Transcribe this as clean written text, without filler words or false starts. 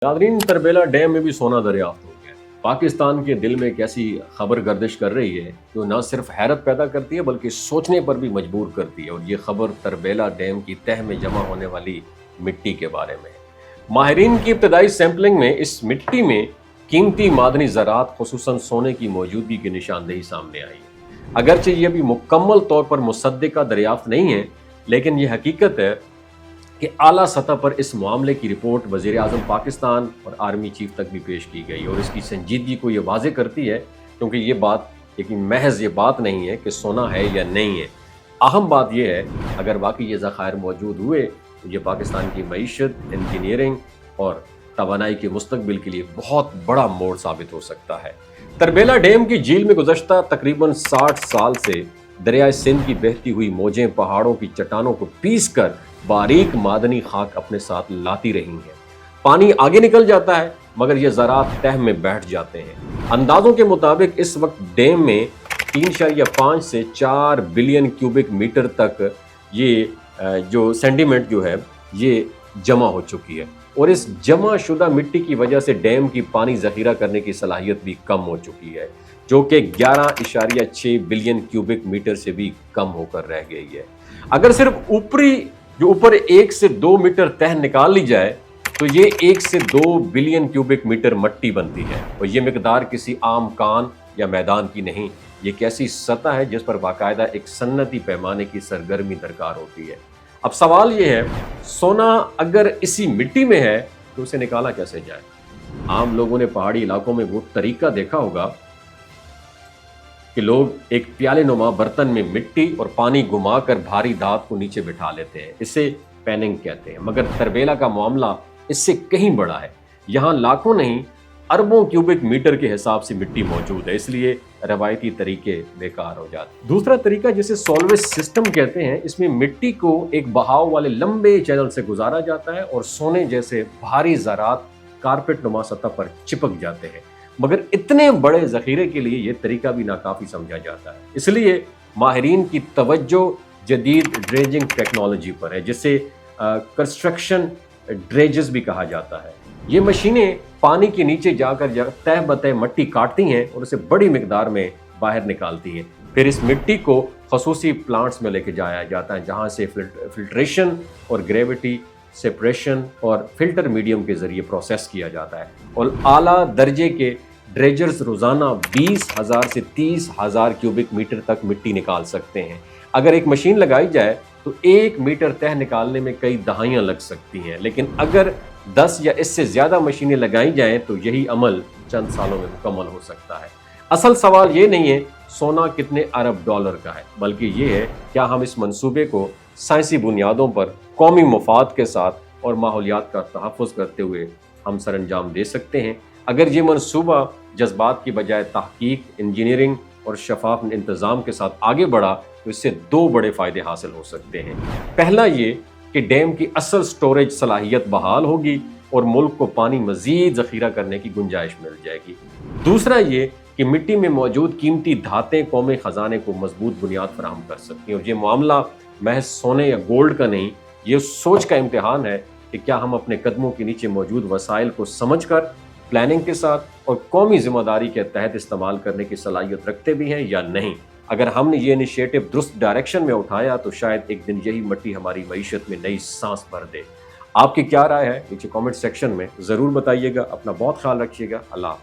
Nadreen, Tarbela dam में भी सोना दरियाफ्त हो गया। पाकिस्तान के दिल में एक ऐसी खबर गर्दिश कर रही है जो न सिर्फ हैरत पैदा करती है बल्कि सोचने पर भी मजबूर करती है। और ये खबर तरबेला डैम की तह में जमा होने वाली मिट्टी के बारे में है। माहिरीन की इब्तदाई सैंपलिंग में इस मिट्टी में कीमती मादनी ज़रात खुसूसन सोने की मौजूदगी की निशानदेही सामने आई है। अगरचे ये अभी मुकम्मल तौर पर मुसद्दिका दरियाफ्त नहीं है, लेकिन ये हकीकत है कि आला सतह पर इस मामले की रिपोर्ट वज़ीर आज़म पाकिस्तान और आर्मी चीफ तक भी पेश की गई और इसकी संजीदगी को ये वाज़े करती है, क्योंकि ये बात एक महज ये बात नहीं है कि सोना है या नहीं है। अहम बात यह है, अगर वाकई ये ज़खायर मौजूद हुए तो ये पाकिस्तान की मईशत, इंजीनियरिंग और तवानाई के मुस्तकबिल के लिए बहुत बड़ा मोड़ साबित हो सकता है। तरबेला डैम की झील में गुज़श्ता तकरीबन 60 साल से दरियाए सिंध की बहती हुई मौजें पहाड़ों की चट्टानों को पीस कर बारीक मादनी खाक अपने साथ लाती रही हैं। पानी आगे निकल जाता है मगर ये ज़रात तह में बैठ जाते हैं। अंदाजों के मुताबिक इस वक्त डैम में 3.5 से 4 बिलियन क्यूबिक मीटर तक ये जो सेंटीमेंट जो है ये जमा हो चुकी है और इस जमा शुदा मिट्टी की वजह से डैम की पानी ज़ख़ीरा करने की सलाहियत भी कम हो चुकी है, जो कि 11.6 बिलियन क्यूबिक मीटर से भी कम होकर रह गई है। अगर सिर्फ ऊपर 1 से 2 मीटर तह निकाल ली जाए तो ये 1 से 2 बिलियन क्यूबिक मीटर मट्टी बनती है और ये मिकदार किसी आम कान या मैदान की नहीं, ये एक ऐसी सतह है जिस पर बाकायदा एक सन्नती पैमाने की सरगर्मी दरकार होती है। अब सवाल ये है, सोना अगर इसी मिट्टी में है तो उसे निकाला कैसे जाए? आम लोगों ने पहाड़ी इलाकों में वो तरीका देखा होगा कि लोग एक प्याले नुमा बर्तन में मिट्टी और पानी घुमाकर भारी धात को नीचे बिठा लेते हैं। इसे पैनिंग कहते हैं, मगर तरबेला का मामला इससे कहीं बड़ा है। यहाँ लाखों नहीं अरबों क्यूबिक मीटर के हिसाब से मिट्टी मौजूद है, इसलिए रवायती तरीके बेकार हो जाते हैं। दूसरा तरीका जिसे सॉल्वेज सिस्टम कहते हैं, इसमें मिट्टी को एक बहाव वाले लंबे चैनल से गुजारा जाता है और सोने जैसे भारी ज़रात कारपेट नुमा सतह पर चिपक जाते हैं। मगर इतने बड़े ज़ख़ीरे के लिए यह तरीका भी नाकाफ़ी समझा जाता है, इसलिए माहिरीन की तवज्जो जदीद ड्रेजिंग टेक्नोलॉजी पर है, जिसे कंस्ट्रक्शन ड्रेजेस भी कहा जाता है। ये मशीनें पानी के नीचे जाकर तह बतह मट्टी काटती हैं और उसे बड़ी मिकदार में बाहर निकालती हैं। फिर इस मिट्टी को खसूसी प्लांट्स में लेके जाया जाता है, जहाँ से फिल्ट्रेशन और ग्रेविटी सेपरेशन और फिल्टर मीडियम के ज़रिए प्रोसेस किया जाता है और आला दर्जे के ड्रेजर्स रोज़ाना 20,000 से 30,000 क्यूबिक मीटर तक मिट्टी निकाल सकते हैं। अगर एक मशीन लगाई जाए तो 1 मीटर तह निकालने में कई दहाइयाँ लग सकती हैं, लेकिन अगर 10 या इससे ज़्यादा मशीनें लगाई जाएं तो यही अमल चंद सालों में मुकम्मल हो सकता है। असल सवाल ये नहीं है सोना कितने अरब डॉलर का है, बल्कि ये है क्या हम इस मंसूबे को साइंसी बुनियादों पर कौमी मफाद के साथ और माहौलियात का तहफ़्फ़ुज़ करते हुए हम सर अंजाम दे सकते हैं। अगर ये मंसूबा जज्बात की बजाय तहकीक, इंजीनियरिंग और शफाफ इंतज़ाम के साथ आगे बढ़ा तो इससे 2 बड़े फ़ायदे हासिल हो सकते हैं। पहला ये कि डैम की असल स्टोरेज सलाहियत बहाल होगी और मुल्क को पानी मज़ीद ज़ख़ीरा करने की गुंजाइश मिल जाएगी। दूसरा ये कि मिट्टी में मौजूद कीमती धातें कौमी ख़जाने को मजबूत बुनियाद फराहम कर सकती हैं। और ये मामला महज सोने या गोल्ड का नहीं, ये सोच का इम्तिहान है कि क्या हम अपने कदमों के नीचे मौजूद वसाइल को समझ कर प्लानिंग के साथ और कौमी जिम्मेदारी के तहत इस्तेमाल करने की सलाहियत रखते भी हैं या नहीं। अगर हमने ये इनिशिएटिव दुरुस्त डायरेक्शन में उठाया तो शायद एक दिन यही मिट्टी हमारी मईशत में नई सांस भर दे। आपकी क्या राय है नीचे कमेंट सेक्शन में ज़रूर बताइएगा। अपना बहुत ख्याल रखिएगा। अल्लाह।